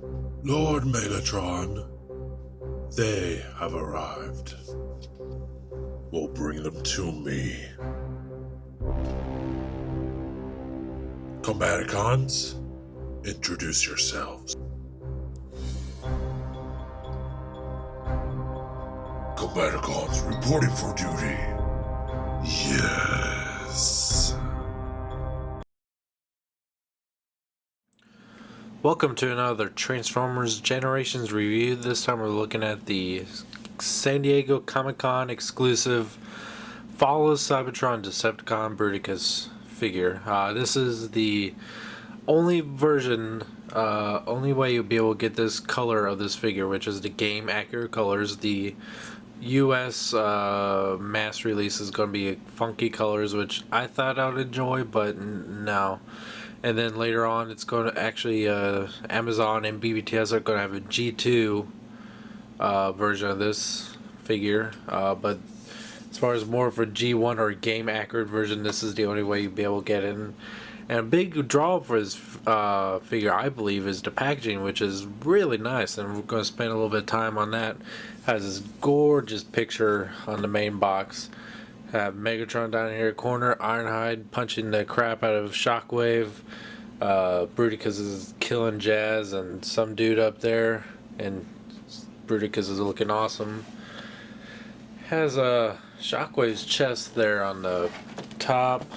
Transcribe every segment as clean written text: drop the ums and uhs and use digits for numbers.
Lord Megatron, they have arrived. We'll bring them to me. Combaticons, introduce yourselves. Combaticons reporting for duty. Yes. Welcome to another Transformers Generations review. This time we're looking at the San Diego Comic-Con exclusive Follow Cybertron Decepticon Bruticus figure. This is the only version, only way you'll be able to get this color of this figure, which is the game accurate colors. The US mass release is going to be funky colors, which I thought I would enjoy, but no. And then later on, it's going to actually, Amazon and BBTS are going to have a G2 version of this figure. But as far as more of a G1 or game accurate version, this is the only way you'll be able to get it. And a big draw for this figure, I believe, is the packaging, which is really nice. And we're going to spend a little bit of time on that. Has this gorgeous picture on the main box. Have Megatron down here corner, Ironhide punching the crap out of Shockwave. Bruticus is killing Jazz and some dude up there, and Bruticus is looking awesome. Has a Shockwave's chest there on the top.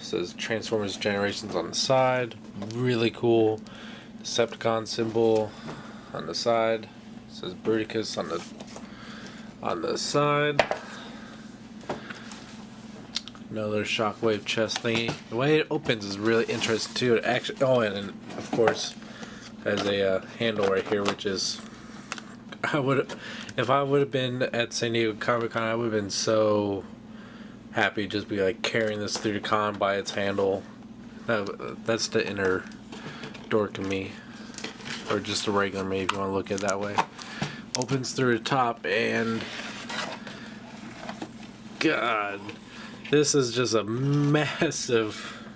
Says Transformers Generations on the side. Really cool. Decepticon symbol on the side. Says Bruticus on the side. Another Shockwave chest thingy. The way it opens is really interesting too. It actually, and of course has a handle right here, which is, if I would have been at San Diego Comic-Con, I would have been so happy just be like carrying this through the con by its handle. That's the inner dork in me, or just a regular me if you want to look at it that way. Opens through the top, and God. This is just a massive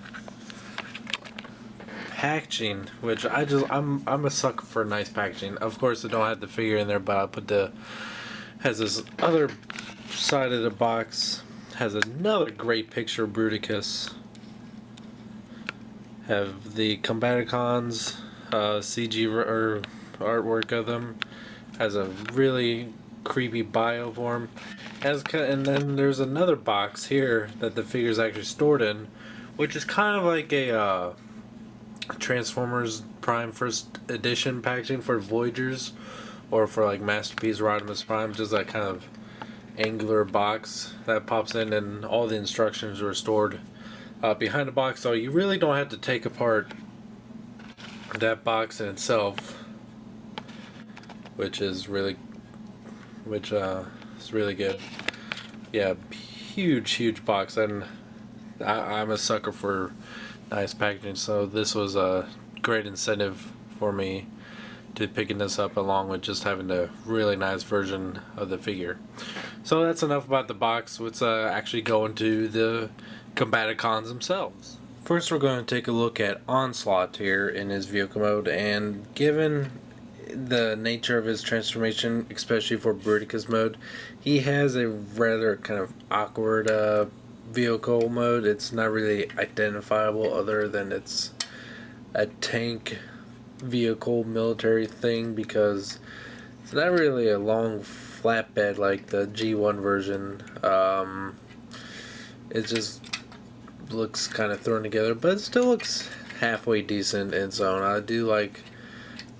packaging, which I'm a sucker for nice packaging. Of course, I don't have the figure in there, but I put has this other side of the box, has another great picture of Bruticus. Have the Combaticons CG or artwork of them. Has a really creepy bio form. And then there's another box here that the figure's actually stored in, which is kind of like a Transformers Prime First Edition packaging for Voyagers, or for like Masterpiece Rodimus Prime, just that kind of angular box that pops in, and all the instructions are stored behind the box. So you really don't have to take apart that box in itself, which is really good. Yeah, huge box, and I'm a sucker for nice packaging, so this was a great incentive for me to picking this up, along with just having a really nice version of the figure. So that's enough about the box. Let's actually go into the Combaticons themselves. First, we're going to take a look at Onslaught here in his vehicle mode, and given the nature of his transformation, especially for Bruticus mode, he has a rather kind of awkward vehicle mode. It's not really identifiable other than it's a tank vehicle military thing, because it's not really a long flatbed like the G1 version. It just looks kind of thrown together, but it still looks halfway decent in its own. I do like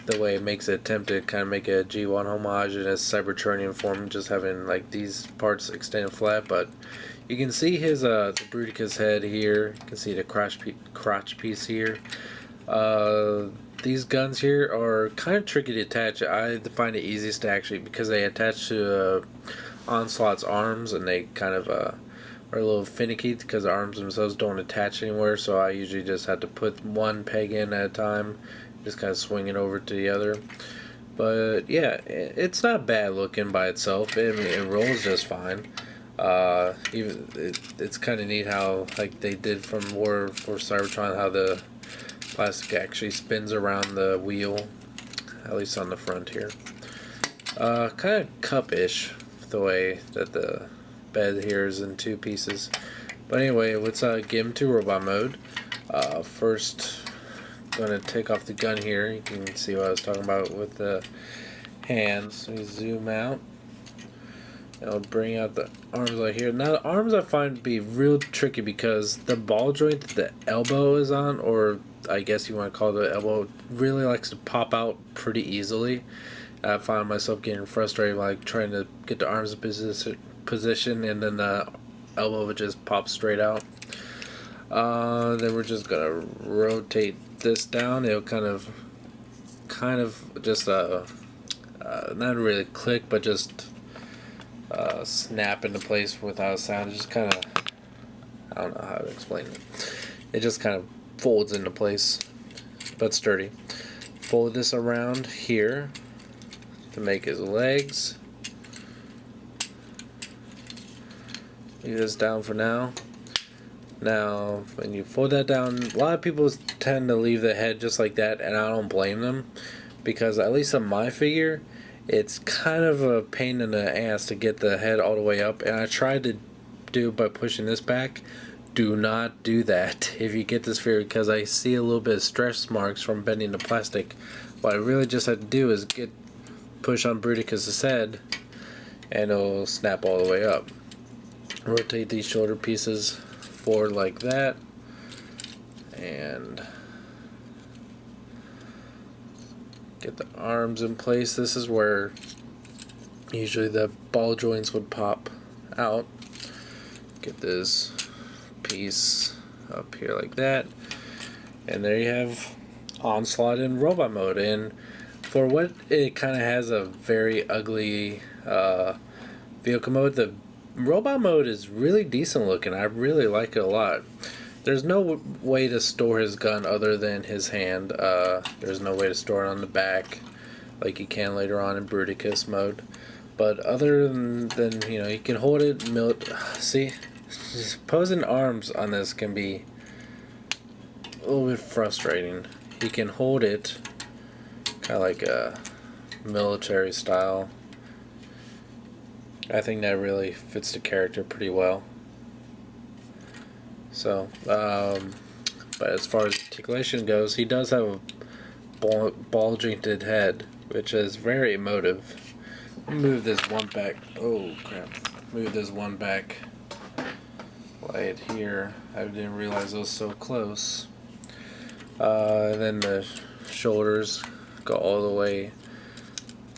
the way it makes it attempt to kind of make a G1 homage in a Cybertronian form, just having like these parts extended flat. But you can see his the Bruticus head here. You can see the crotch piece here. These guns here are kind of tricky to attach. I find it easiest to actually, because they attach to Onslaught's arms, and they kind of are a little finicky because the arms themselves don't attach anywhere. So I usually just have to put one peg in at a time, just kind of swing it over to the other. But yeah, it's not bad looking by itself. It rolls just fine. It's kind of neat how, like they did from War for Cybertron, how the plastic actually spins around the wheel. at least on the front here. Kind of cup-ish, the way that the bed here is in two pieces. But anyway, let's get him to robot mode. First, I'm going to take off the gun here. You can see what I was talking about with the hands. Let me zoom out. I'll bring out the arms right here. Now the arms I find to be real tricky because the ball joint that the elbow is on, or I guess you want to call it the elbow, really likes to pop out pretty easily. I find myself getting frustrated like trying to get the arms in position and then the elbow would just pop straight out. Then we're just gonna rotate this down. It'll kind of just not really click, but just snap into place without a sound. It just kind of, I don't know how to explain it. It just kind of folds into place, but sturdy. Fold this around here to make his legs. Leave this down for now. Now, when you fold that down, a lot of people tend to leave the head just like that, and I don't blame them, because at least on my figure, it's kind of a pain in the ass to get the head all the way up, and I tried to do it by pushing this back. Do not do that if you get this figure, because I see a little bit of stretch marks from bending the plastic. What I really just have to do is push on Bruticus' head, and it'll snap all the way up. Rotate these shoulder pieces forward like that, and get the arms in place. This is where usually the ball joints would pop out. Get this piece up here like that, and there you have Onslaught in robot mode. And for what it kind of has a very ugly vehicle mode, the robot mode is really decent looking. I really like it a lot. There's no way to store his gun other than his hand. There's no way to store it on the back like you can later on in Bruticus mode. But other than you know, you can hold it. See, just posing arms on this can be a little bit frustrating. You can hold it kind of like a military style. I think that really fits the character pretty well. So, but as far as articulation goes, he does have a ball jointed head, which is very emotive. Move this one back. Oh crap! Move this one back. Lay it here. I didn't realize it was so close. And then the shoulders go all the way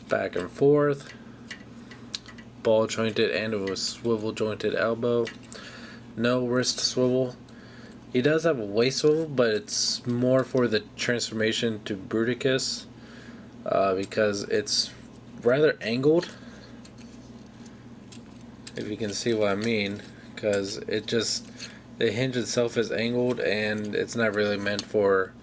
back and forth. Ball jointed and with swivel jointed elbow. No wrist swivel. He does have a waist swivel, but it's more for the transformation to Bruticus, because it's rather angled, if you can see what I mean, because the hinge itself is angled and it's not really meant for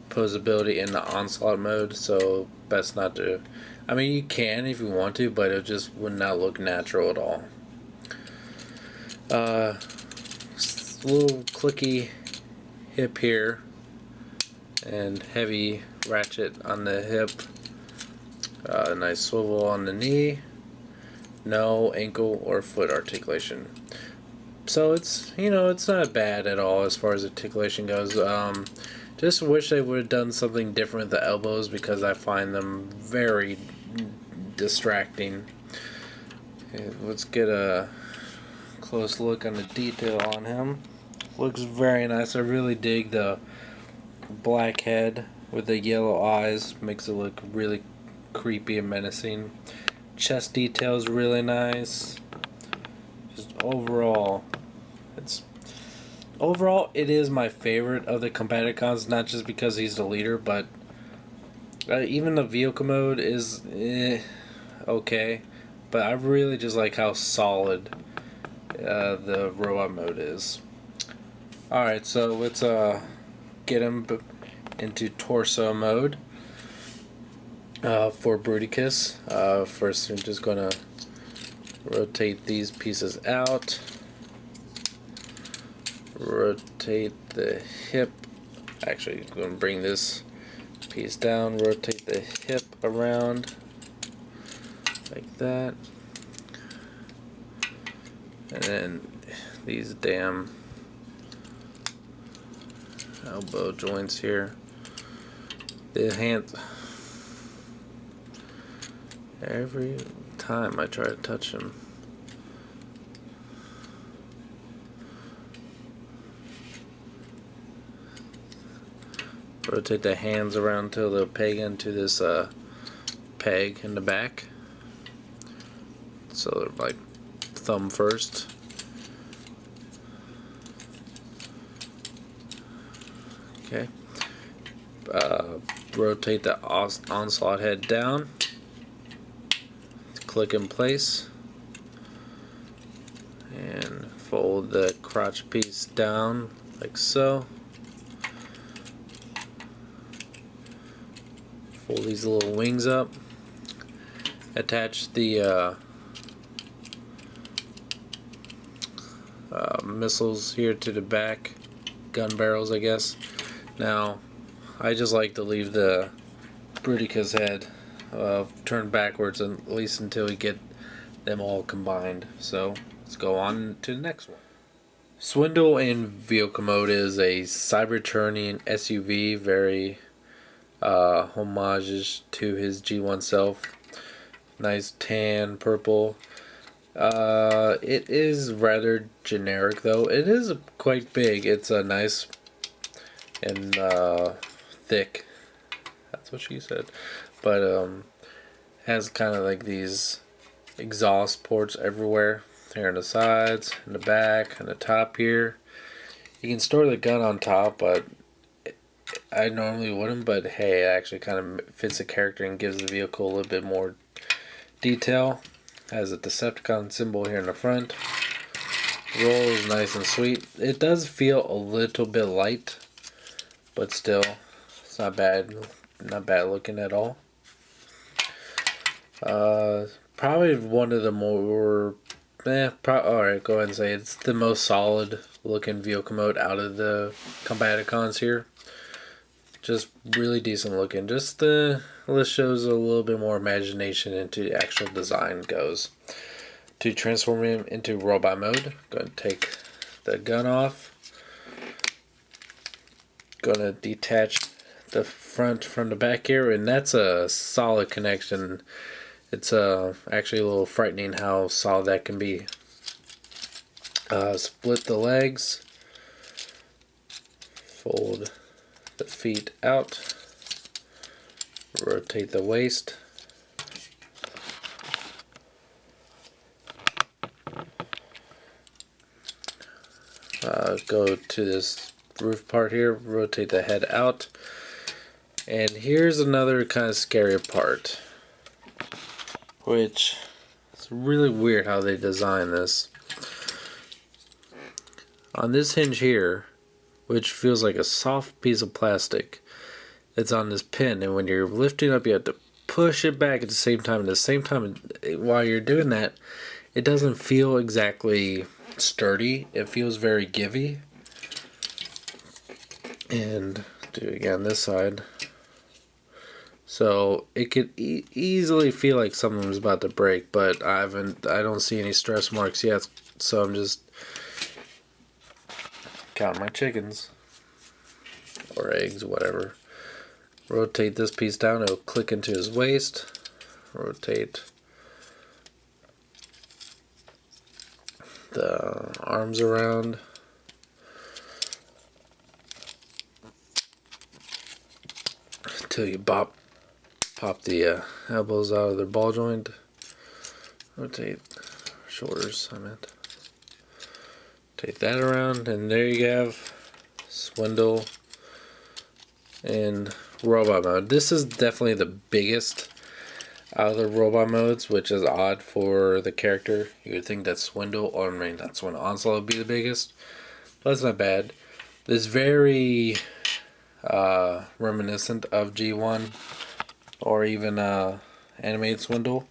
posability in the Onslaught mode, so best not to. I mean, you can if you want to, but it just would not look natural at all. Little clicky hip here, and heavy ratchet on the hip. Nice swivel on the knee. No ankle or foot articulation. So it's, you know, it's not bad at all as far as articulation goes. Just wish they would have done something different with the elbows, because I find them very distracting. Okay, let's get a close look on the detail on him. Looks very nice. I really dig the black head with the yellow eyes. Makes it look really creepy and menacing. Chest detail is really nice. Just overall, it is my favorite of the Combaticons, not just because he's the leader, but even the vehicle mode is okay, but I really just like how solid the robot mode is. Alright, so let's get him into torso mode for Bruticus. First, I'm just gonna rotate these pieces out. Rotate the hip. Actually, I'm going to bring this piece down, rotate the hip around like that, and then these damn elbow joints here. The hand, every time I try to touch them, rotate the hands around until they'll peg into this peg in the back. So they're like thumb first. Okay. Rotate the onslaught head down. Click in place. And fold the crotch piece down like so. Fold these little wings up. Attach the missiles here to the back, gun barrels, I guess. Now, I just like to leave the Bruticus head turned backwards, at least until we get them all combined. So let's go on to the next one. Swindle in vehicle mode is a Cybertron SUV, very homages to his G1 self. Nice tan purple. It is rather generic though. It is quite big. It's a nice and thick. That's what she said. But has kind of like these exhaust ports everywhere. Here on the sides, in the back, on the top here. You can store the gun on top, but I normally wouldn't. But hey, it actually kind of fits the character and gives the vehicle a little bit more detail. Has a Decepticon symbol here in the front. Roll is nice and sweet. It does feel a little bit light, but still, it's not bad. Not bad looking at all. Probably one of the more, alright, go ahead and say it's the most solid looking vehicle mode out of the Combaticons here. Just really decent looking. Just this shows a little bit more imagination into the actual design goes. To transform him into robot mode, going to take the gun off. Going to detach the front from the back here, and that's a solid connection. It's actually a little frightening how solid that can be. Split the legs. Fold the feet out. Rotate the waist. Go to this roof part here, rotate the head out. And here's another kind of scary part, which it's really weird how they design this. On this hinge here, which feels like a soft piece of plastic, it's on this pin, and when you're lifting up you have to push it back at the same time. At the same time, while you're doing that, it doesn't feel exactly sturdy. It feels very givey. And do it again this side. So it could easily feel like something's about to break, but I don't see any stress marks yet, so I'm just counting my chickens or eggs, whatever. Rotate this piece down, it'll click into his waist. Rotate the arms around. Until you pop the elbows out of their ball joint. Rotate shoulders, I meant. Take that around, and there you have Swindle in robot mode. This is definitely the biggest out of the robot modes, which is odd for the character. You would think that Swindle, or I mean, not Swindle, Onslaught would be the biggest. But that's not bad. It's very reminiscent of G1 or even animated Swindle.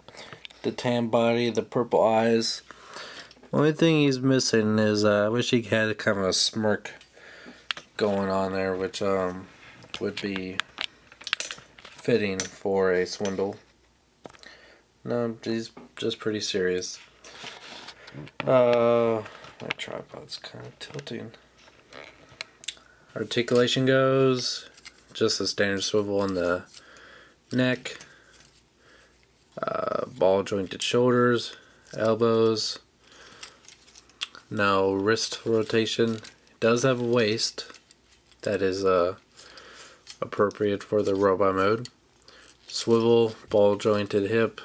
The tan body, the purple eyes. Only thing he's missing is I wish he had kind of a smirk going on there, which would be fitting for a swindle. No, he's just pretty serious. My tripod's kind of tilting. Articulation goes just a standard swivel on the neck. Ball jointed shoulders, elbows. No wrist rotation. It does have a waist that is appropriate for the robot mode. Swivel, ball jointed hip.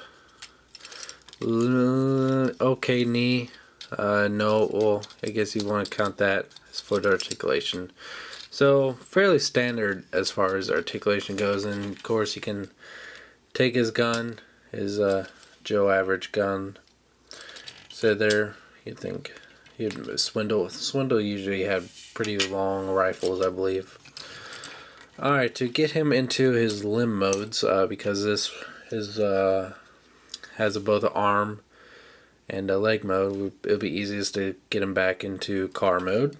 Okay, knee. No, well, I guess you want to count that as foot articulation. So, fairly standard as far as articulation goes, and of course you can take his gun, his Joe average gun. So there, you'd think he'd Swindle usually had pretty long rifles, I believe. Alright, to get him into his limb modes, because this has both an arm and a leg mode, it'll be easiest to get him back into car mode.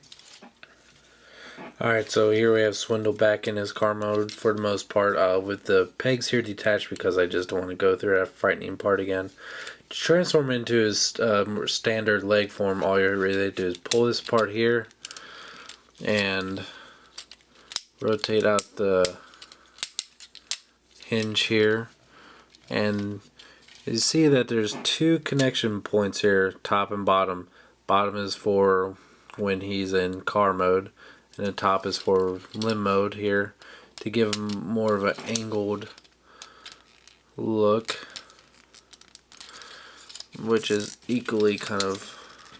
Alright, so here we have Swindle back in his car mode for the most part, with the pegs here detached because I just don't want to go through that frightening part again. To transform into his standard leg form, all you really do is pull this part here and rotate out the hinge here, and you see that there's two connection points here, top and bottom. Bottom is for when he's in car mode, and the top is for limb mode here, to give him more of an angled look, which is equally kind of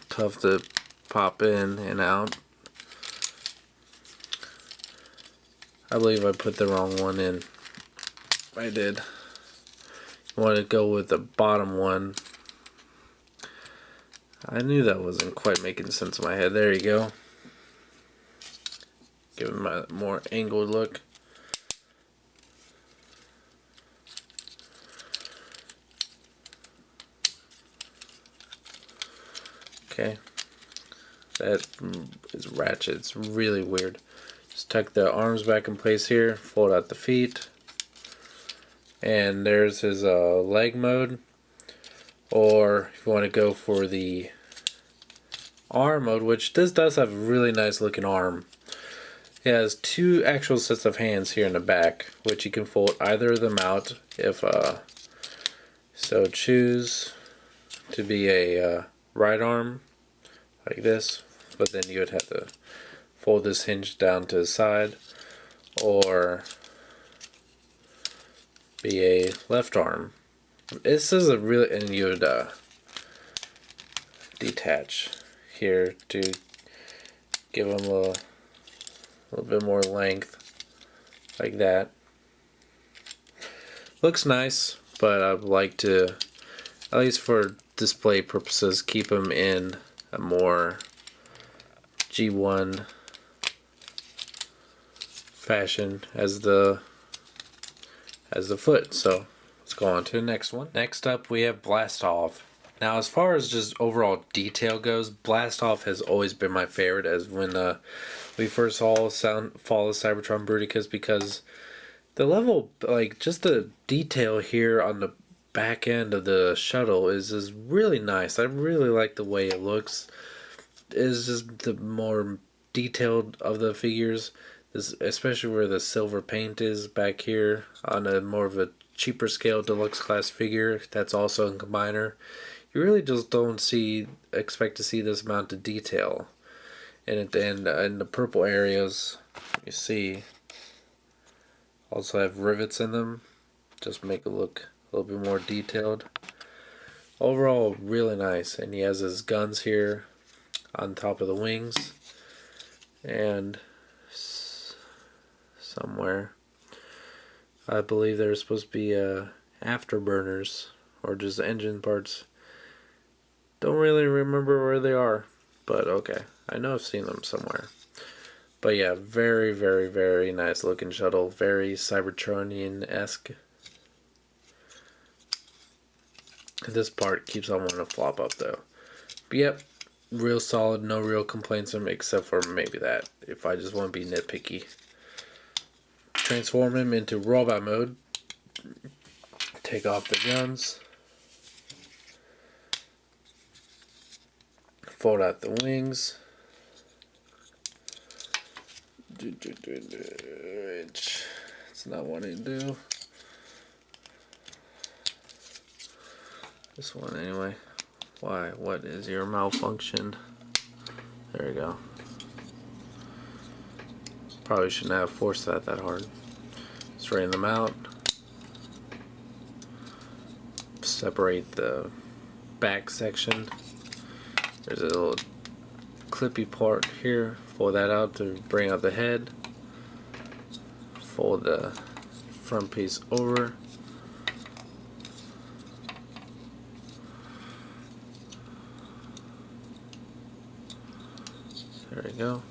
tough to pop in and out. I believe I put the wrong one in. I did. I want to go with the bottom one. I knew that wasn't quite making sense in my head. There you go. Give him a more angled look. Okay. That is ratchet. It's really weird. Just tuck the arms back in place here. Fold out the feet. And there's his leg mode. Or if you want to go for the arm mode, which this does have a really nice looking arm. It has two actual sets of hands here in the back, which you can fold either of them out if so choose to be a right arm like this, but then you would have to fold this hinge down to the side, or be a left arm. This is a really, and you would detach here to give them a little bit more length, like that. Looks nice, but I'd like to, at least for display purposes, keep them in a more G1 fashion as the foot. So let's go on to the next one. Next up we have Blast Off. Now, as far as just overall detail goes, Blast Off has always been my favorite, as when we first saw Fall of Cybertron Bruticus, because the level, like, just the detail here on the back end of the shuttle is really nice. I really like the way it looks. It's just the more detailed of the figures, especially where the silver paint is back here on a more of a cheaper scale deluxe class figure that's also in combiner. You really just don't expect to see this amount of detail. And in the purple areas, you see, also have rivets in them, just make it look a little bit more detailed. Overall, really nice. And he has his guns here on top of the wings, and somewhere, I believe there's supposed to be afterburners or just engine parts. Don't really remember where they are, but okay. I know I've seen them somewhere. But yeah, very, very, very nice looking shuttle. Very Cybertronian-esque. This part keeps on wanting to flop up though. But yep, real solid. No real complaints from him except for maybe that, if I just want to be nitpicky. Transform him into robot mode. Take off the guns. Fold out the wings. It's not wanting to do. This one anyway. Why? What is your malfunction? There we go. Probably shouldn't have forced that hard. Straighten them out. Separate the back section. There's a little clippy part here. Fold that out to bring out the head. Fold the front piece over. There we go.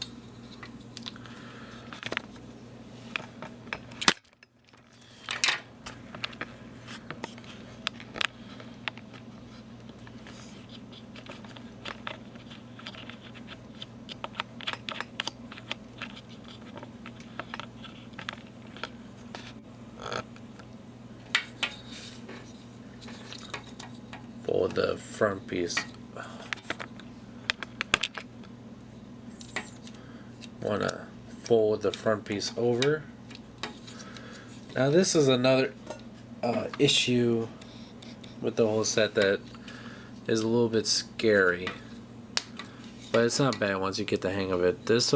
Fold the front piece. Wanna fold the front piece over. Now this is another issue with the whole set that is a little bit scary, but it's not bad once you get the hang of it. This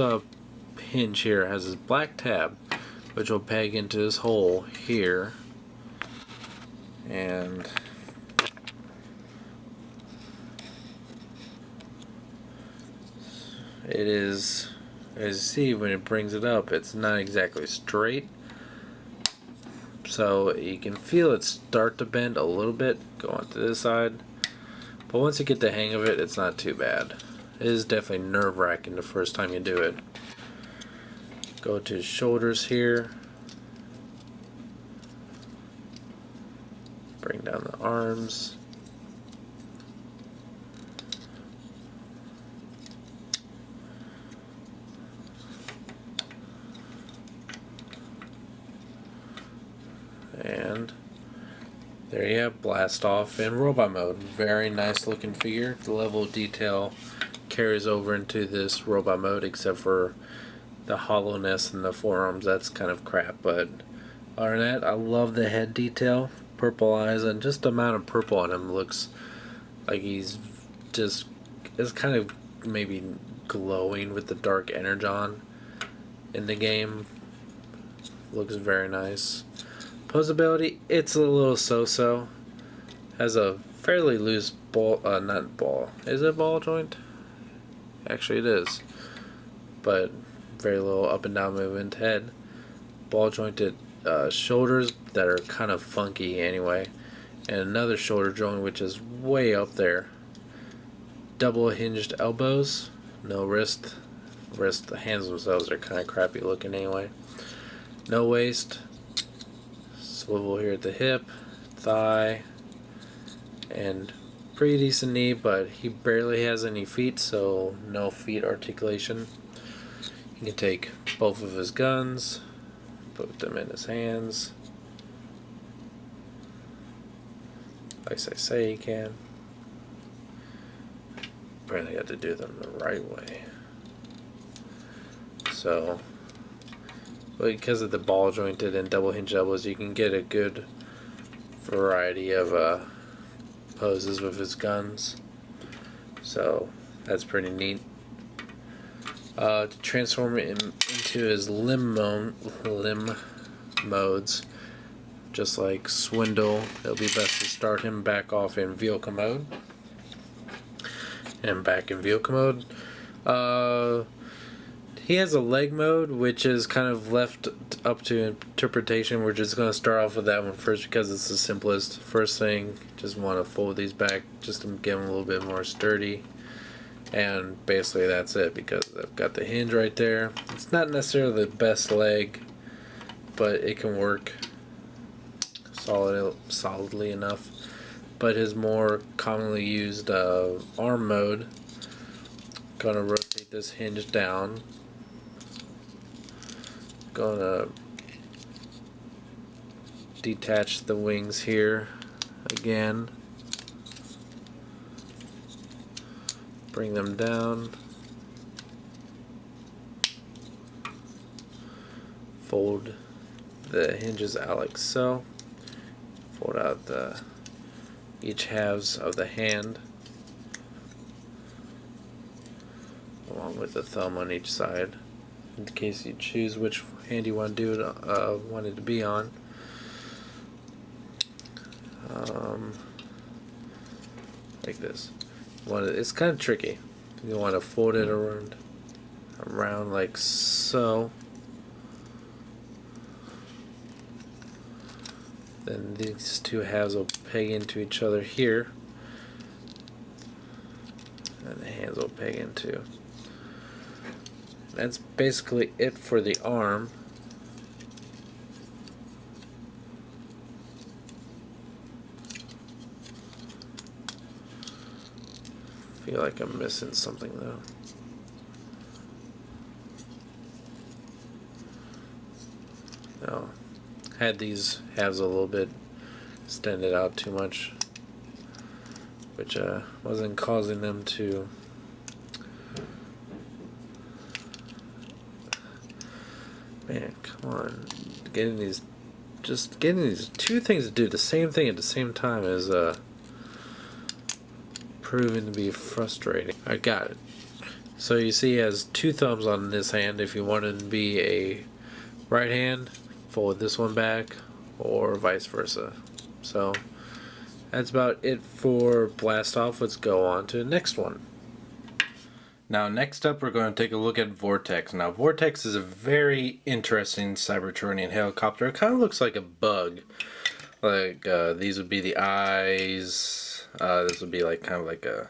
hinge here has this black tab which will peg into this hole here, and it is, as you see when it brings it up, it's not exactly straight, so you can feel it start to bend a little bit going to this side, but once you get the hang of it, it's not too bad. It is definitely nerve-wracking the first time you do it. Go to shoulders here, bring down the arms. And there you have Blast Off in robot mode. Very nice looking figure. The level of detail carries over into this robot mode, except for the hollowness in the forearms. That's kind of crap, but other than that, I love the head detail. Purple eyes, and just the amount of purple on him looks like he's just, is kind of maybe glowing with the dark energon in the game. Looks very nice. Posability, it's a little so-so. Has a fairly loose ball, not ball. Is it ball joint? Actually, it is. But very little up and down movement. Head, ball jointed shoulders that are kind of funky anyway, and another shoulder joint which is way up there. Double hinged elbows, no wrist. The hands themselves are kind of crappy looking anyway. No waist. Swivel here at the hip, thigh, and pretty decent knee, but he barely has any feet, so no feet articulation. You can take both of his guns, put them in his hands, like I say you can. Apparently you have to do them the right way. So because of the ball jointed and double hinge elbows, you can get a good variety of poses with his guns, so that's pretty neat. To transform it into his limb modes, just like Swindle, it'll be best to start him back off in vehicle mode. And back in vehicle mode, he has a leg mode, which is kind of left up to interpretation. We're just going to start off with that one first because it's the simplest. First thing, just want to fold these back just to get them a little bit more sturdy. And basically that's it, because I've got the hinge right there. It's not necessarily the best leg, but it can work solidly enough. But his more commonly used arm mode, gonna rotate this hinge down. Gonna detach the wings here again. Bring them down. Fold the hinges out like so. Fold out the each halves of the hand along with the thumb on each side, in case you choose which hand you want to do it, want it to be on. Like this. It's kind of tricky. You want to fold it around like so. Then these two halves will peg into each other here, and the hands will peg into. That's basically it for the arm. Feel like I'm missing something though. No, had these halves a little bit extended out too much, which wasn't causing them to man, come on. Getting these two things to do the same thing at the same time is proving to be frustrating. I got it. So you see he has two thumbs on this hand. If you want it to be a right hand, fold this one back, or vice versa. So that's about it for Blast Off. Let's go on to the next one. Now next up we're going to take a look at Vortex. Now Vortex is a very interesting Cybertronian helicopter. It kind of looks like a bug. Like these would be the eyes. This would be like kind of like a,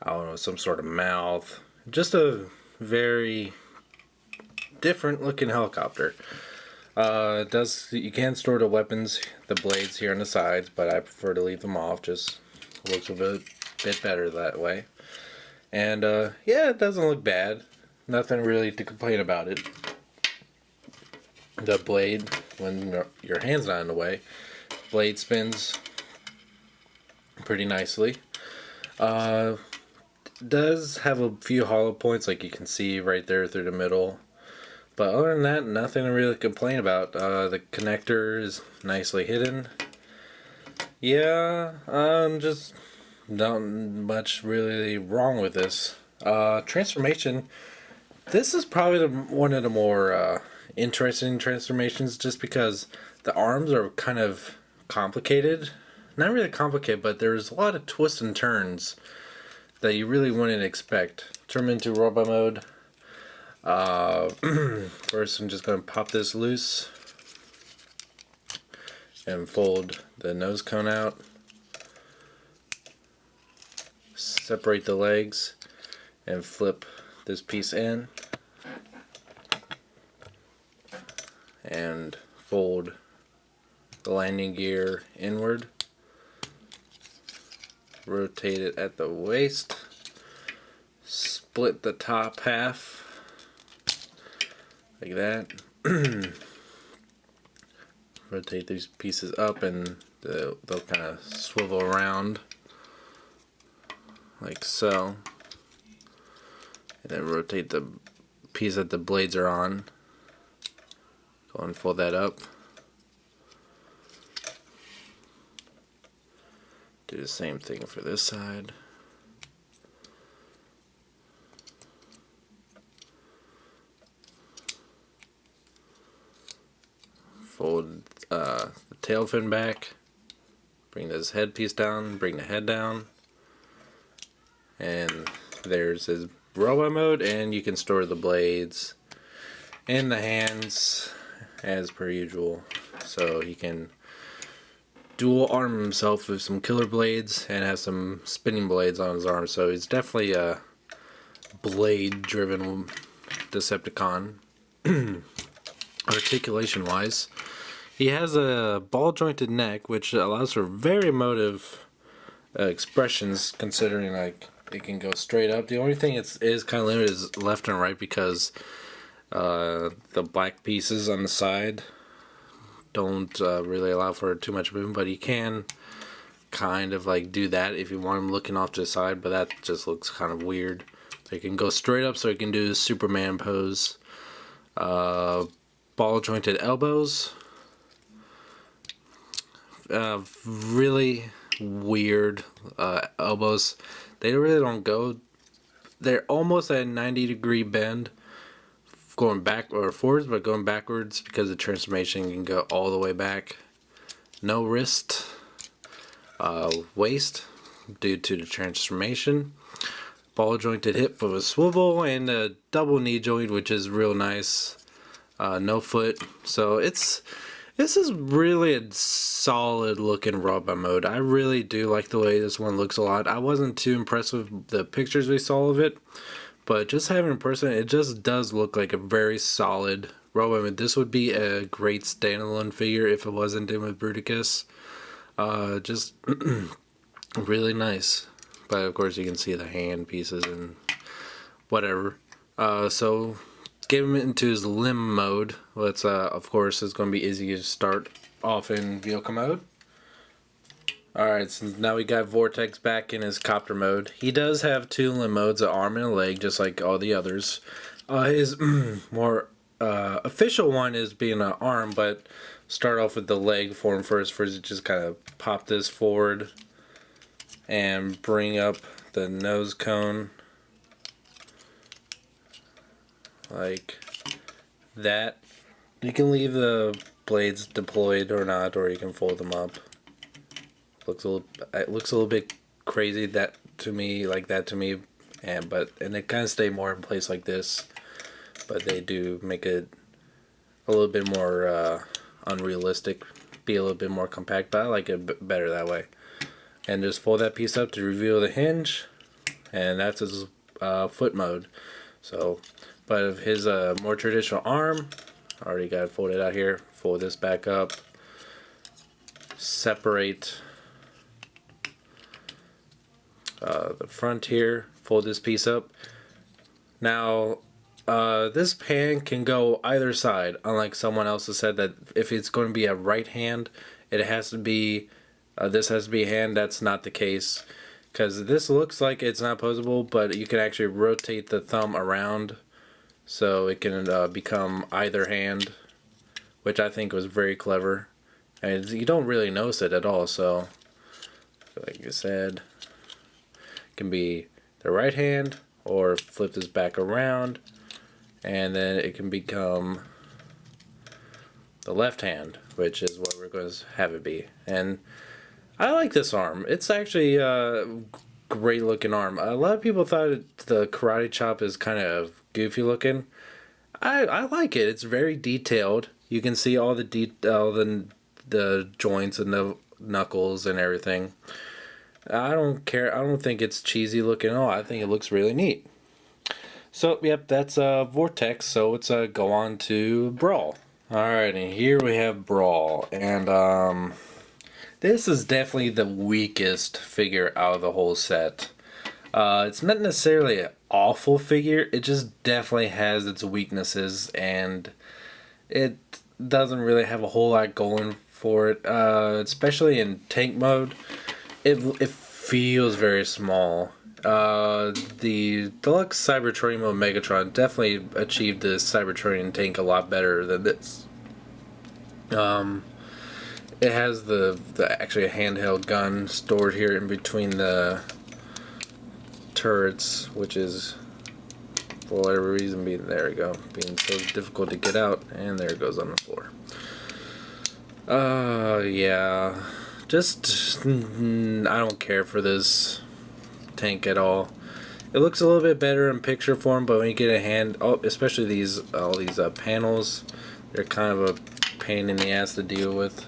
I don't know, some sort of mouth. Just a very different looking helicopter. You can store the weapons, the blades here on the sides, but I prefer to leave them off. Just looks a bit better that way. And yeah, it doesn't look bad. Nothing really to complain about it. The blade, when your hand's not in the way, blade spins pretty nicely. Does have a few hollow points, like you can see right there through the middle. But other than that, nothing to really complain about. The connector is nicely hidden. Yeah, just not much really wrong with this. Transformation. This is probably one of the more interesting transformations, just because the arms are kind of complicated. Not really complicated, but there's a lot of twists and turns that you really wouldn't expect. Turn into robot mode. First I'm just going to pop this loose and fold the nose cone out. Separate the legs and flip this piece in and fold the landing gear inward. Rotate it at the waist. Split the top half like that. Rotate these pieces up and they'll kind of swivel around like so. And then rotate the piece that the blades are on. Go and fold that up. Do the same thing for this side. Fold the tail fin back. Bring this headpiece down. Bring the head down. And there's his robot mode, and you can store the blades and the hands as per usual. So he can dual arm himself with some killer blades and has some spinning blades on his arm. So he's definitely a blade driven Decepticon. Articulation wise, he has a ball jointed neck, which allows for very emotive expressions, considering like it can go straight up. The only thing is kind of limited is left and right, because the black pieces on the side don't really allow for too much movement, but you can kind of like do that if you want him looking off to the side, but that just looks kind of weird. So you can go straight up, so you can do the Superman pose. Ball jointed elbows. Really weird elbows. They really don't go. They're almost at a 90-degree bend, going back or forwards, but going backwards because the transformation can go all the way back. No wrist, waist due to the transformation. Ball jointed hip with a swivel and a double knee joint, which is real nice. No foot, so this is really a solid looking robot mode. I really do like the way this one looks a lot. I wasn't too impressed with the pictures we saw of it, but just having it in person, it just does look like a very solid robot mode. This would be a great standalone figure if it wasn't in with Bruticus. Just really nice. But of course you can see the hand pieces and whatever. So get him into his limb mode. Let's of course it's going to be easy to start off in vehicle mode. Alright, so now we got Vortex back in his copter mode. He does have two limb modes, an arm and a leg, just like all the others. His more official one is being an arm, but start off with the leg for him first. First, just kind of pop this forward and bring up the nose cone like that. You can leave the blades deployed or not, or you can fold them up. It looks a little bit crazy to me, and it kind of stay more in place like this, but they do make it a little bit more unrealistic, be a little bit more compact, but I like it better that way. And just fold that piece up to reveal the hinge, and that's his foot mode. So, but of his more traditional arm, I already got it folded out here. Fold this back up, separate the front here, fold this piece up. Now, this pan can go either side, unlike someone else has said that if it's going to be a right hand, it has to be this has to be a hand. That's not the case, because this looks like it's not posable, but you can actually rotate the thumb around so it can become either hand, which I think was very clever, and you don't really notice it at all. So like I said, it can be the right hand, or flip this back around, and then it can become the left hand, which is what we're going to have it be. And I like this arm. It's actually a great looking arm. A lot of people thought the karate chop is kind of goofy looking. I like it. It's very detailed. You can see all the the joints and the knuckles and everything. I don't care. I don't think it's cheesy looking at all. I think it looks really neat. So, yep, that's Vortex. So let's go on to Brawl. Alright, and here we have Brawl. And this is definitely the weakest figure out of the whole set. It's not necessarily an awful figure. It just definitely has its weaknesses, and it doesn't really have a whole lot going for it. Especially in tank mode, it feels very small. The Deluxe Cybertron Megatron definitely achieved the Cybertronian tank a lot better than this. It has the actually a handheld gun stored here in between the turrets, which is, for whatever reason, being so difficult to get out, and there it goes on the floor. Yeah, just I don't care for this tank at all. It looks a little bit better in picture form, but when you get a hand, especially all these panels, they're kind of a pain in the ass to deal with.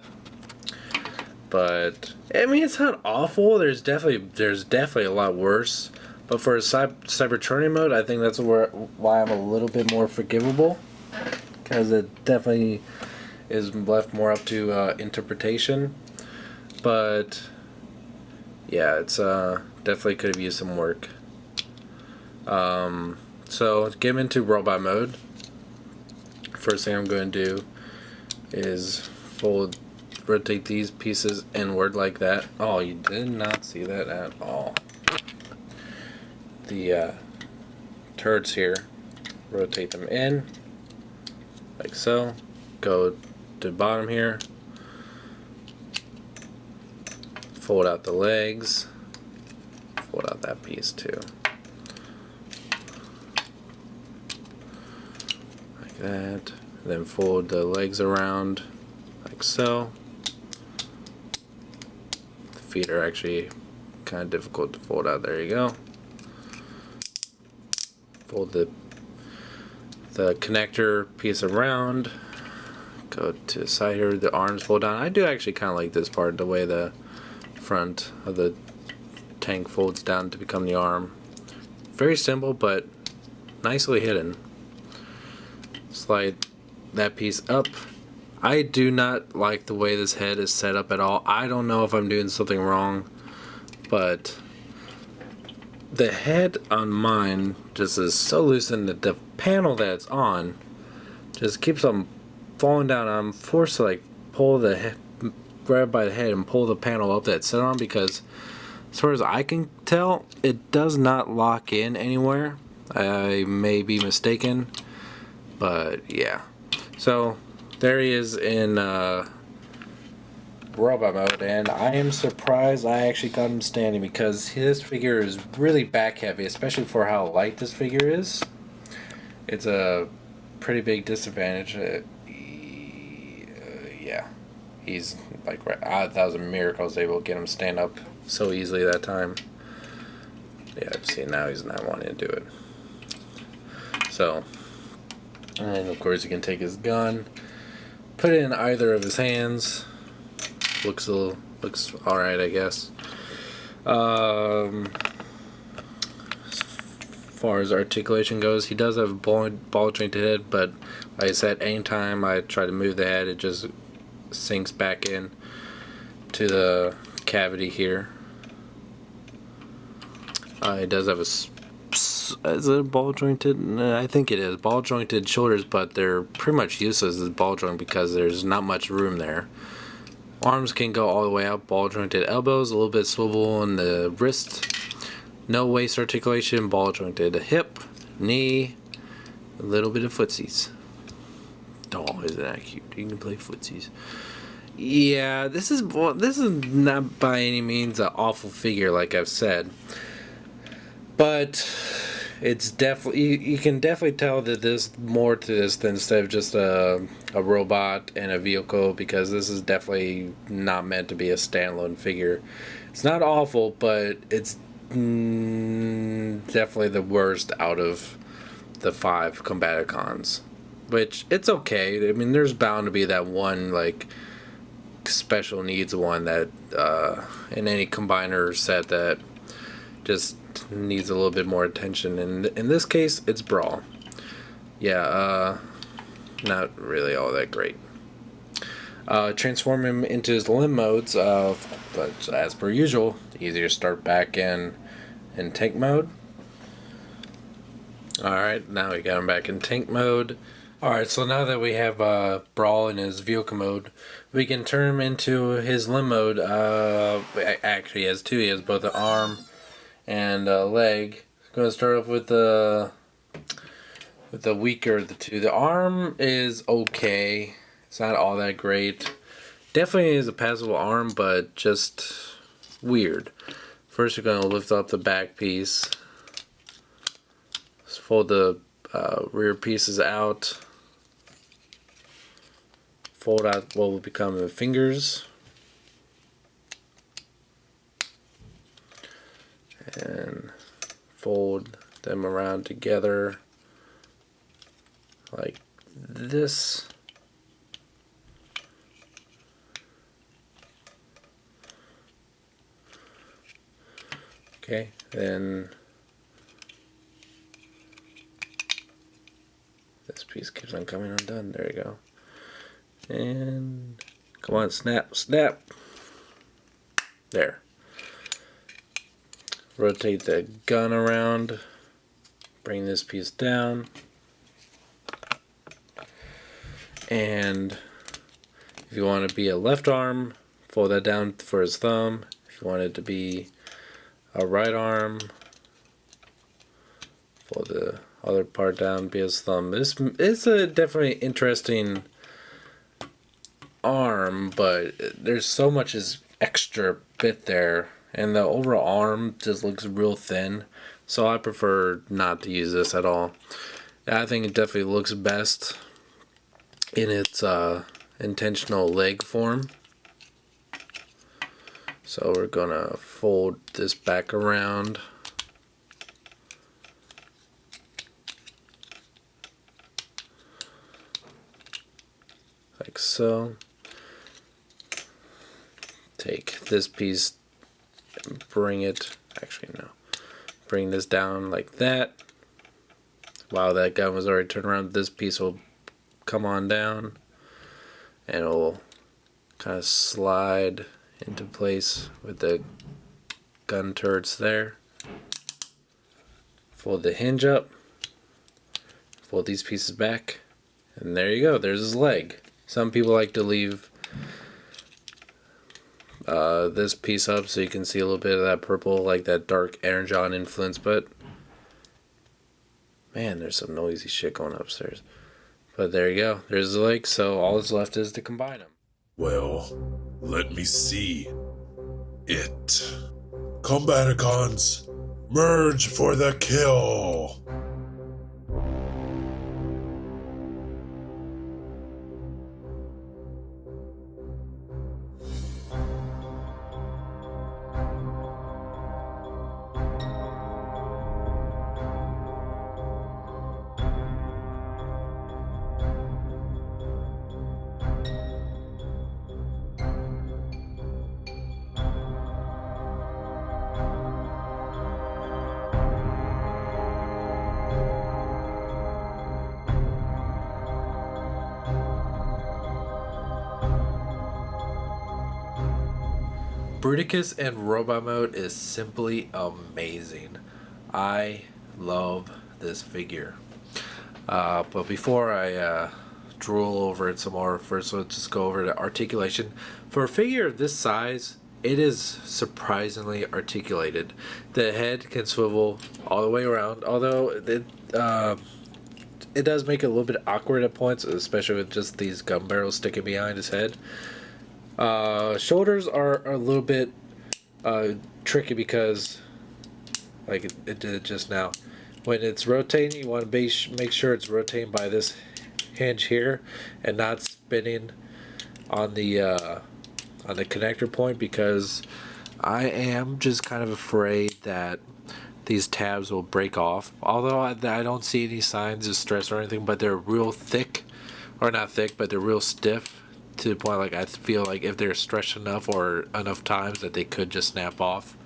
But I mean, it's not awful. There's definitely a lot worse. But for a Cybertronian mode, I think that's why I'm a little bit more forgivable, because it definitely is left more up to interpretation. But yeah, it's definitely could have used some work. So to get into robot mode, first thing I'm going to do is rotate these pieces inward like that. Oh, you did not see that at all. The turrets here, rotate them in like so. Go to the bottom here, fold out the legs, fold out that piece too, like that. Then fold the legs around like so. The feet are actually kind of difficult to fold out. There you go. Fold the connector piece around. Go to the side here. The arms fold down. I do actually kind of like this part, the way the front of the tank folds down to become the arm. Very simple, but nicely hidden. Slide that piece up. I do not like the way this head is set up at all. I don't know if I'm doing something wrong, but the head on mine just is so loose, and the panel that it's on just keeps on falling down. I'm forced to like pull the head, grab by the head and pull the panel up that it's set on, because as far as I can tell, it does not lock in anywhere. I may be mistaken, but yeah. So there he is in robot mode, and I am surprised I actually got him standing, because this figure is really back heavy, especially for how light this figure is. It's a pretty big disadvantage. Yeah, he's like, that was a miracle I was able to get him stand up so easily that time. Yeah, see, now he's not wanting to do it. So, and of course he can take his gun, put it in either of his hands. Looks alright, I guess. As far as articulation goes, he does have a ball jointed head, but like I said, anytime I try to move the head, it just sinks back in to the cavity here. It does have is it ball jointed? I think it is ball jointed shoulders, but they're pretty much useless as ball joint because there's not much room there. Arms can go all the way up, ball jointed elbows, a little bit swivel in the wrist, no waist articulation, ball jointed hip, knee, a little bit of footsies. Oh, isn't that cute? You can play footsies. Yeah, this is not by any means an awful figure, like I've said, but it's definitely, you can definitely tell that there's more to this than instead of just a robot and a vehicle, because this is definitely not meant to be a standalone figure. It's not awful, but it's definitely the worst out of the 5 Combaticons, which it's okay. I mean, there's bound to be that one like special needs one that in any combiner set that just needs a little bit more attention, and in this case it's Brawl. Yeah, not really all that great. Transform him into his limb modes, but as per usual, easier to start back in tank mode. Alright, now we got him back in tank mode. Alright, so now that we have Brawl in his vehicle mode, we can turn him into his limb mode. Actually, he has two. He has both an arm and a leg. I'm going to start off with the weaker of the two. The arm is okay. It's not all that great. Definitely is a passable arm, but just weird. First, you're going to lift up the back piece. Just fold the rear pieces out. Fold out what will become the fingers. And fold them around together like this. Okay, then this piece keeps on coming undone. There you go. And come on, snap, snap. There. Rotate the gun around. Bring this piece down. And if you want it to be a left arm, fold that down for his thumb. If you want it to be a right arm, fold the other part down, be his thumb. This is a definitely interesting arm, but there's so much is extra bit there, and the overall arm just looks real thin. So I prefer not to use this at all. I think it definitely looks best in its intentional leg form. So we're gonna fold this back around. Like so. Take this piece and bring it, actually no, bring this down like that. Wow, that gun was already turned around. This piece will come on down and it'll kind of slide into place with the gun turrets there. Fold the hinge up, fold these pieces back, and there you go, there's his leg. Some people like to leave this piece up so you can see a little bit of that purple, like that dark Energon influence, but man, there's some noisy shit going upstairs. But there you go, there's the leg, so all that's left is to combine them. Well, let me see it. Combaticons, merge for the kill! Bruticus in robot mode is simply amazing. I love this figure. But before I drool over it some more, first let's just go over the articulation. For a figure of this size, it is surprisingly articulated. The head can swivel all the way around, although it does make it a little bit awkward at points, especially with just these gun barrels sticking behind his head. Shoulders are a little bit tricky because, like it did just now, when it's rotating, you want to make sure it's rotating by this hinge here and not spinning on the connector point, because I am just kind of afraid that these tabs will break off. Although I don't see any signs of stress or anything, but they're real thick, or not thick, but they're real stiff. To the point, like I feel like if they're stretched enough or enough times that they could just snap off,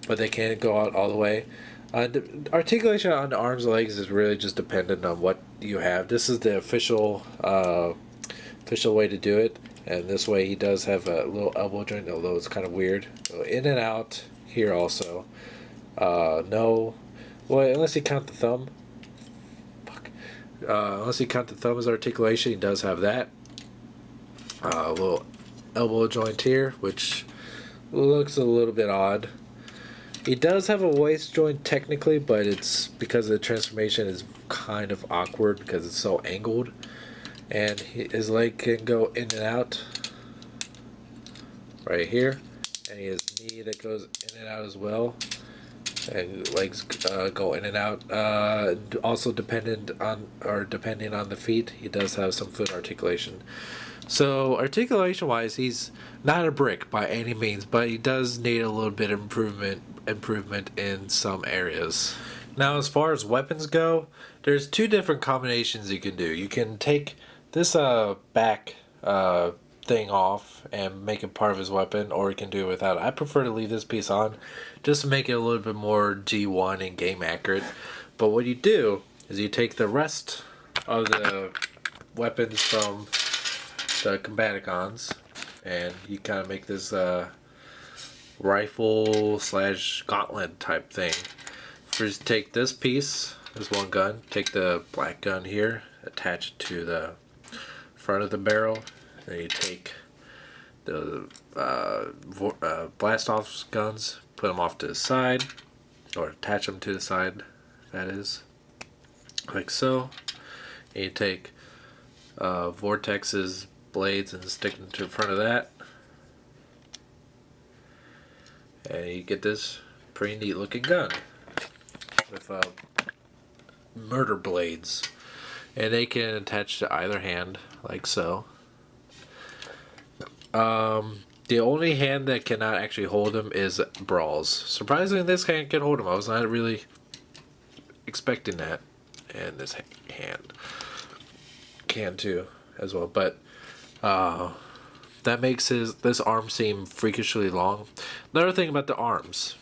but they can't go out all the way. The articulation on the arms and legs is really just dependent on what you have. This is the official way to do it, and this way he does have a little elbow joint, although it's kind of weird. So in and out here also. No, well, unless you count the thumb. Fuck. Unless you count the thumb as articulation, he does have that. A little elbow joint here, which looks a little bit odd. He does have a waist joint technically, but it's because the transformation is kind of awkward because it's so angled. And his leg can go in and out right here, and he has knee that goes in and out as well, and legs go in and out. Also depending on the feet, he does have some foot articulation. So articulation wise, he's not a brick by any means, but he does need a little bit of improvement in some areas. Now, as far as weapons go, there's two different combinations you can do. You can take this back thing off and make it part of his weapon, or you can do it without it. I prefer to leave this piece on just to make it a little bit more G1 and game accurate. But what you do is you take the rest of the weapons from the Combaticons, and you kind of make this rifle / gauntlet type thing. First, take this piece, this one gun, take the black gun here, attach it to the front of the barrel. Then you take the blast off guns, put them off to the side, or attach them to the side, that is, like so. And you take Vortex's blades and stick them to the front of that, and you get this pretty neat looking gun with murder blades, and they can attach to either hand like so. The only hand that cannot actually hold them is Brawl's. Surprisingly, this hand can hold them. I was not really expecting that. And this hand can too, as well. But that makes this arm seem freakishly long. Another thing about the arms.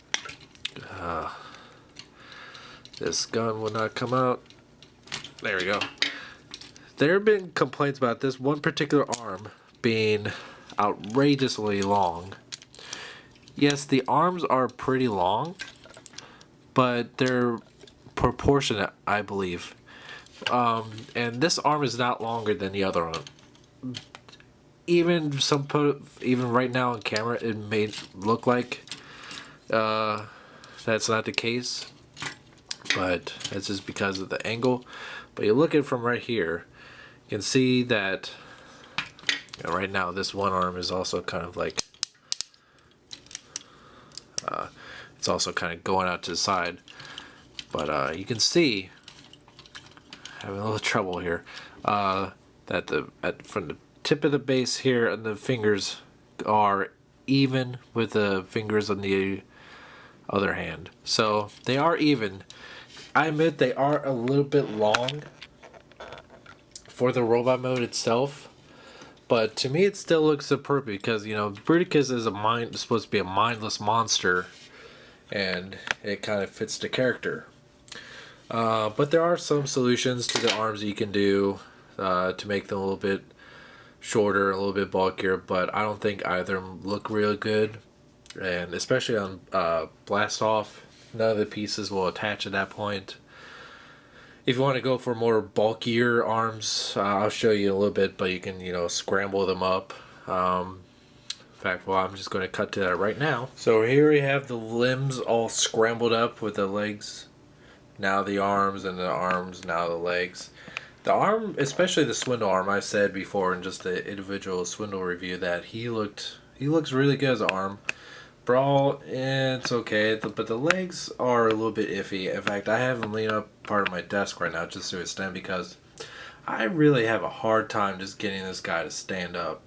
This gun will not come out. There we go. There have been complaints about this one particular arm being outrageously long. Yes, the arms are pretty long, but they're proportionate, I believe. And this arm is not longer than the other arm. Even right now on camera, it may look like that's not the case, but that's just because of the angle. But you look at it from right here, you can see that right now this one arm is also kind of like it's also kind of going out to the side, but you can see, having a little trouble here, that from the tip of the base here and the fingers are even with the fingers on the other hand, so they are even. I admit they are a little bit long for the robot mode itself, but to me it still looks superb because, you know, Bruticus is supposed to be a mindless monster, and it kind of fits the character. But there are some solutions to the arms you can do to make them a little bit shorter, a little bit bulkier, but I don't think either of them look real good. And especially on Blast Off, none of the pieces will attach at that point. If you want to go for more bulkier arms, I'll show you a little bit, but you can, you know, scramble them up. In fact, well, I'm just going to cut to that right now. So here we have the limbs all scrambled up with the legs. Now the arms, and the arms, now the legs. The arm, especially the Swindle arm, I said before in just the individual Swindle review that he looks really good as an arm. Brawl, it's okay, but the legs are a little bit iffy. In fact, I have him lean up part of my desk right now just to extend because I really have a hard time just getting this guy to stand up.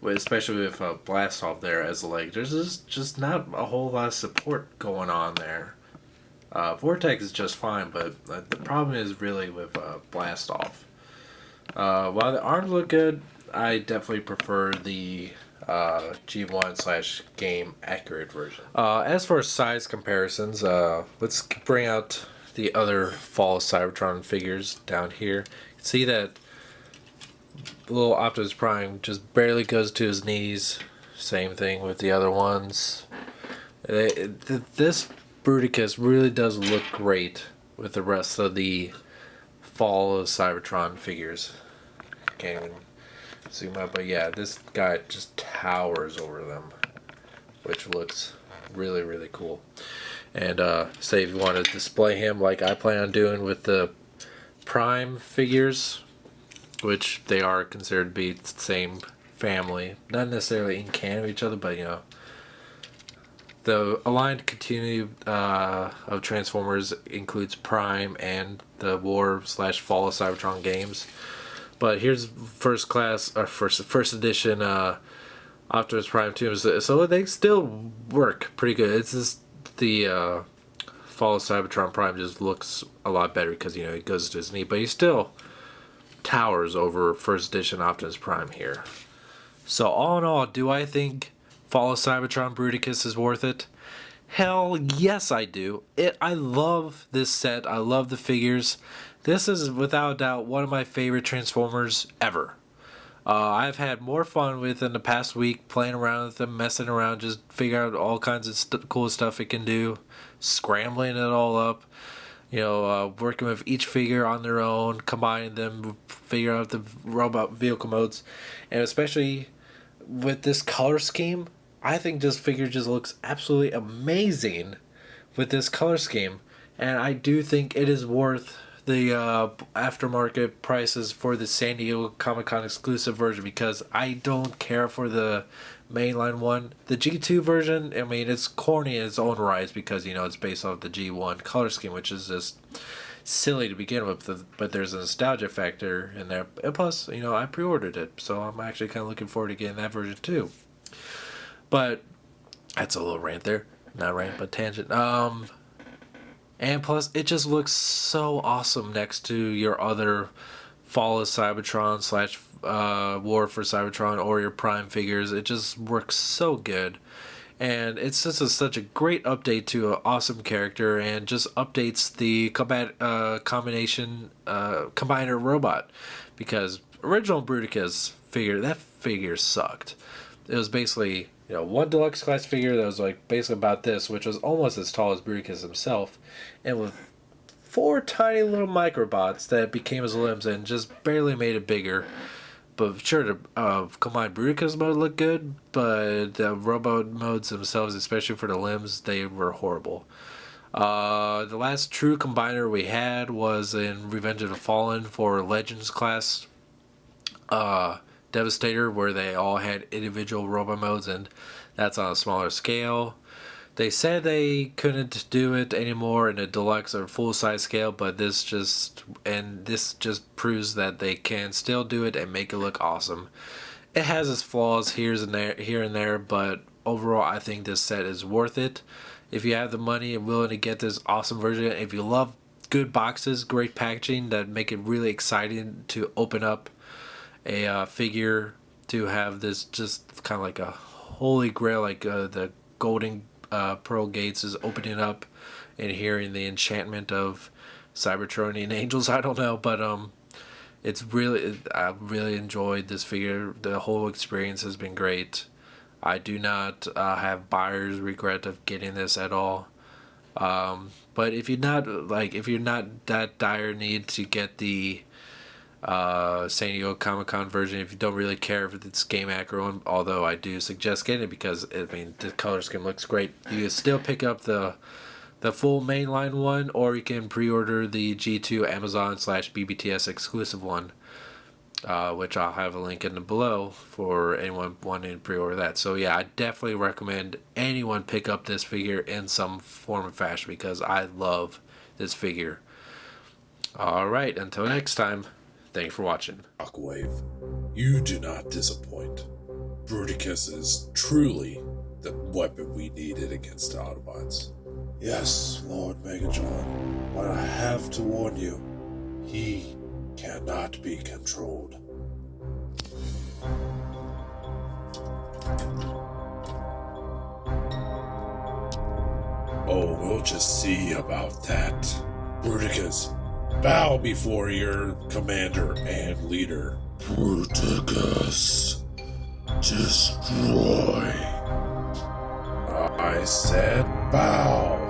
Especially with Blast Off there as a leg. There's just not a whole lot of support going on there. Vortex is just fine, but the problem is really with Blast Off. While the arms look good, I definitely prefer the G1/game accurate version. As for size comparisons, let's bring out the other Fall Cybertron figures down here. You can see that little Optimus Prime just barely goes to his knees. Same thing with the other ones. This Bruticus really does look great with the rest of the Fall of Cybertron figures. Can't even zoom up, but yeah, this guy just towers over them, which looks really, really cool. And say if you want to display him like I plan on doing with the Prime figures, which they are considered to be the same family, not necessarily in canon of each other, but you know, the aligned continuity of Transformers includes Prime and the War/Fall of Cybertron games. But here's first edition Optimus Prime 2, so they still work pretty good. It's just the Fall of Cybertron Prime just looks a lot better because, you know, it goes to his knee, but he still towers over first edition Optimus Prime here. So all in all, do I think Fall of Cybertron Bruticus is worth it? Hell yes, I do. I love this set. I love the figures. This is without a doubt one of my favorite Transformers ever. I've had more fun with in the past week playing around with them, messing around, just figuring out all kinds of cool stuff it can do, scrambling it all up, you know, working with each figure on their own, combining them, figuring out the robot vehicle modes, and especially with this color scheme, I think this figure just looks absolutely amazing with this color scheme. And I do think it is worth the aftermarket prices for the San Diego Comic-Con exclusive version, because I don't care for the mainline one. The G2 version, I mean, it's corny in its own right because, you know, it's based off the G1 color scheme, which is just silly to begin with, but there's a nostalgia factor in there. And plus, you know, I pre-ordered it, so I'm actually kind of looking forward to getting that version too. But that's a little rant there. Not rant, but tangent. And plus, it just looks so awesome next to your other Fall of Cybertron / War for Cybertron or your Prime figures. It just works so good. And it's just such a great update to an awesome character, and just updates the combiner robot. Because original Bruticus figure sucked. It was basically, you know, one deluxe class figure that was like basically about this, which was almost as tall as Bruticus himself, and with 4 tiny little microbots that became his limbs and just barely made it bigger. But sure, the combined Bruticus mode looked good, but the robot modes themselves, especially for the limbs, they were horrible. The last true combiner we had was in Revenge of the Fallen for Legends class Devastator, where they all had individual robot modes, and that's on a smaller scale. They said they couldn't do it anymore in a deluxe or full size scale, but this just proves that they can still do it and make it look awesome. It has its flaws here and there, but overall I think this set is worth it. If you have the money and willing to get this awesome version, if you love good boxes, great packaging that make it really exciting to open up a figure, to have this just kind of like a holy grail, like the golden pearl gates is opening up and hearing the enchantment of Cybertronian angels. I don't know, but I really enjoyed this figure. The whole experience has been great. I do not have buyer's regret of getting this at all. But if you're not that dire need to get the San Diego Comic-Con version, if you don't really care if it's game accurate, although I do suggest getting it because I mean the color scheme looks great, you can still pick up the full mainline one, or you can pre-order the G2 Amazon / BBTS exclusive one, which I'll have a link in the below for anyone wanting to pre-order that. So yeah, I definitely recommend anyone pick up this figure in some form or fashion because I love this figure. Alright, until next time, thank you for watching. Shockwave, you do not disappoint. Bruticus is truly the weapon we needed against Autobots. Yes, Lord Megatron, but I have to warn you, he cannot be controlled. Oh, we'll just see about that. Bruticus, bow before your commander and leader. Bruticus, destroy. I said bow.